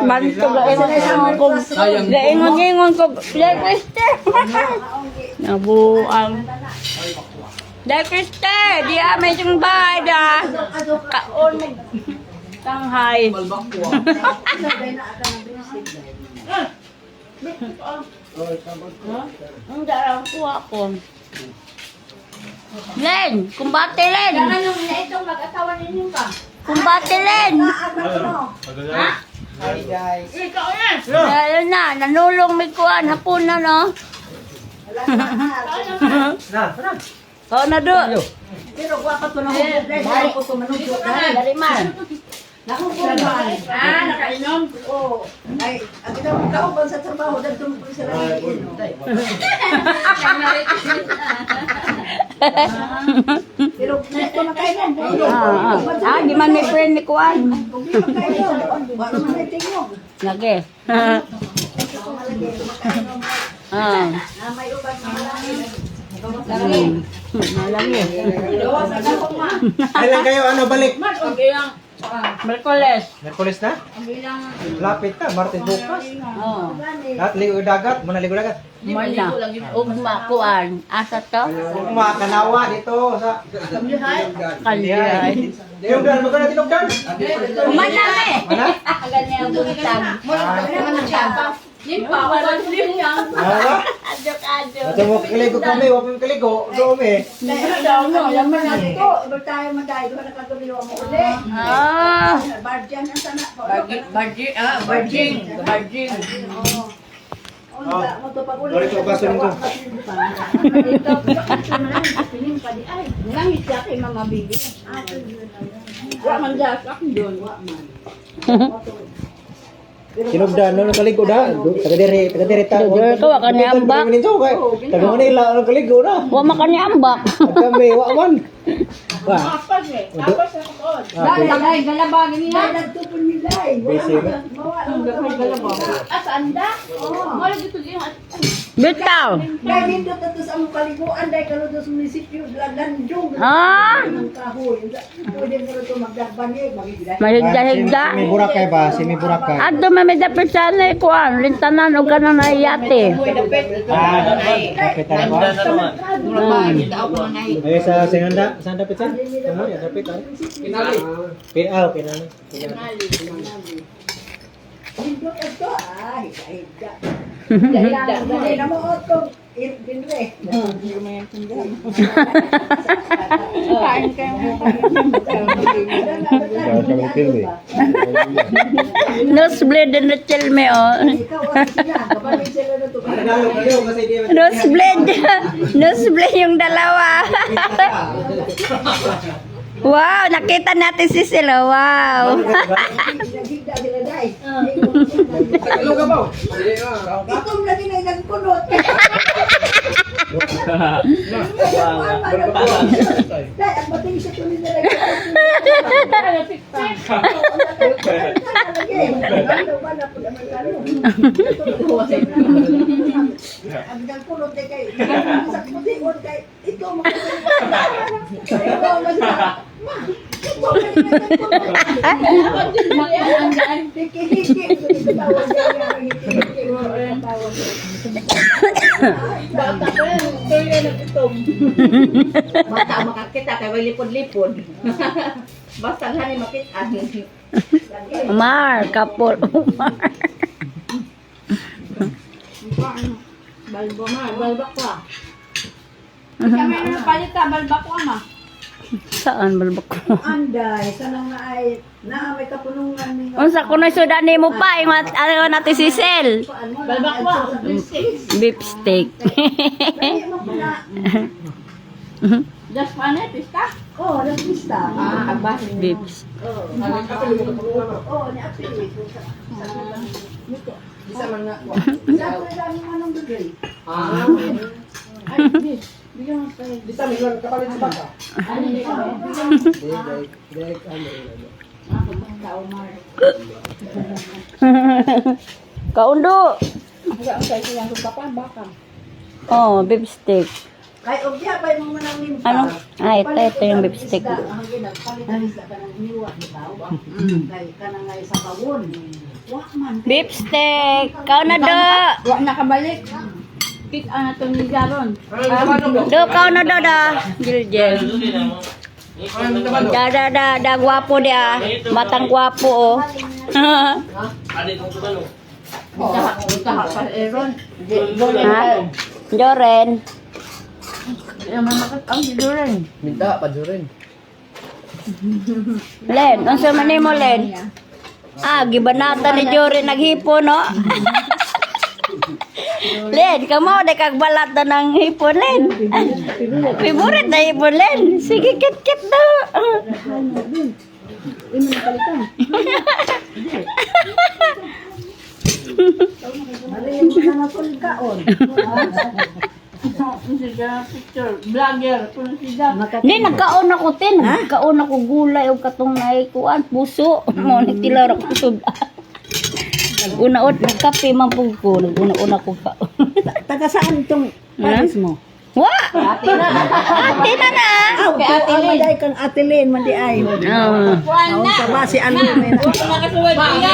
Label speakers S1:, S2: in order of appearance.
S1: Bantog gaingon ko. Gaingon ko. Dai Kriste. Nabuang. Dai Kriste, di amay yung bahay da. Kaon mo. Tanghay. Ang darang kuha ko. Len, kumbate Len.
S2: Ganun yung itong mag-asawa ninyo ka.
S1: Kumbate Len.
S2: Ha?
S3: Hi guys.
S2: Ikaw yan.
S1: Ayun na, nanulong may kuhan. Hapon na, no? Kau na do.
S2: Pero guwapat ko na ho. Dahil ko tumanong.
S1: Dari man.
S2: Nakukuha. Nakainom?
S3: Oo. Ay, ang ginawa kauban sa trabaho, dahil tumulong sila. Pero ito na kayo lang.
S1: Di man may friend ni kuhan.
S3: Hindi na kayo. Wala man may tingog.
S1: Lagi.
S3: May uban na malaki.
S1: Malagi.
S4: Kailan kayo balik?
S1: Merkules.
S4: Merkulis na? Lapit na, Martes bukas.
S1: Oh.
S4: Lahat ligo dagat, muna ligo dagat.
S1: Mala. Ugma kuan. Asa to?
S4: Kanawa dito sa
S1: Kandiay.
S4: Yung dan, magkano tinugdan?
S1: Manami.
S4: Mana?
S1: Ganyan buntag.
S2: Limpa, walang limpa.
S1: Adok-adok.
S4: Ito mo kaligo kami, wag mo kaligo, doon eh.
S3: Laman na ito. Iba tayo madayo na katuliwa mo uli. Bardian ang sana.
S2: Virgin.
S3: Mo to pag uli.
S4: Sorry, ito, baso nito.
S2: Langit siya kay Mama Bibi. Wa man dyan sa akin doon.
S4: Sinugdan, no, kaligo na. Taga-diri ta.
S1: Ka wa kani ambak.
S4: Taga Manila, kaligo na.
S1: Wa makani ambak.
S4: Kami, wa man. Wa.
S2: Apas eh. Apas sa koon.
S1: Dai galabagin niya.
S3: Nagtupon nila eh.
S4: Busy na.
S2: Asaan da? Mala dito yung
S1: Bitaw.
S3: Dahil dito tatos ang kaliguan dahil kaludo sa munisipyo lanjong. Ang kahoy. Pwede mo ito magdabani.
S1: Mahigda-higda.
S4: Simi Boracay ba? Simi Boracay.
S1: Adto mameda persana kuan, lintanan og kanan na yate.
S4: Kapitan ba? Ay sa Singanda, saan dapat sa? Ano ya dapat ah? Pinali. Pinali.
S3: Hindot ito higda. Dahil na mo ito. Binre.
S2: kain kayo.
S1: Nosebleed na chelme oh.
S3: Ikaw ang sila. Kapag sila na ito.
S4: Nalo kayo kasi di
S1: Nosebleed. Nosebleed yung dalawa. Wow, nakita natin si Sila. Wow.
S3: Naghigda sila dahil.
S4: Hello ka ba?
S3: Itong lagi na nagpunot. Dahil ang bating sa tuloy na ang nagpunot na kayo. Sa puti-on kayo. Ito mga
S2: Bata ko yan. Ito yan nag-itom. Bata makakita kaya may lipod-lipod. Basta nga ni makita.
S1: Umar, kapol. Umar.
S2: Balbo ma, balbak ko ah. Kami na palita, balbak ko ma.
S1: Saan balbak ko?
S3: Anday, sana nga ay naamay kapunungan ni
S1: Unsa kuno sudan nimo pa yung ano natin si Sel.
S2: Balbak ko ah.
S1: Beef steak.
S2: Just one pista?
S3: Oh, nagpista.
S2: Abas.
S1: Beef.
S3: Oh, ni Apil.
S4: Bisa man nga.
S3: Dapat lang manong dugay.
S2: Ay, bis. Bigyan mo tayo.
S4: Bisa man kapalit sa baka.
S2: Ano nito?
S4: Direct ano.
S2: Ako bang tao mar.
S1: Kaundo.
S2: Ang sa yang suka baka.
S1: Oh, beef steak.
S3: Kay obya pa mo manang limpa.
S1: Ano? Ah, ito yung beef steak.
S3: Ang ginagpalit ang isda kanang niwa bitaw. Kay kanang ay sa kawon.
S1: Beef steak. Kau na do.
S2: Wa nakabalik. Kit ana to ni Jaron.
S1: Do kau na do da. Jiljel. Da guwapo dia. Matang guwapo oh.
S2: Utaha pa Aaron.
S1: Ha? Joren.
S2: Yang mamakat ang Joren.
S4: Minta pa Joren.
S1: Len, unsa man nimo Len? Ah, gibanata ni Joren naghipo no. Len, kamo de kag balata ng hipon Len. Favorite na hipon Len. Sige kit daw.
S3: Ano yung mga napulkaon?
S2: Vlogger. Kung siya.
S1: Ni nagkaon ako tin, nagkaon ako gulay og katong naikuan puso. Mo ni tilar ako sud. Naguna-una nagkape man pug ko, naguna-una ko ka.
S3: Taga saan itong paris mo?
S1: Wa! Ate na na.
S3: Kay Ate Lynn. Maday kang Ate Lynn, mandi ay. Naon sa ba si Ano?
S2: Nakasuwad niya.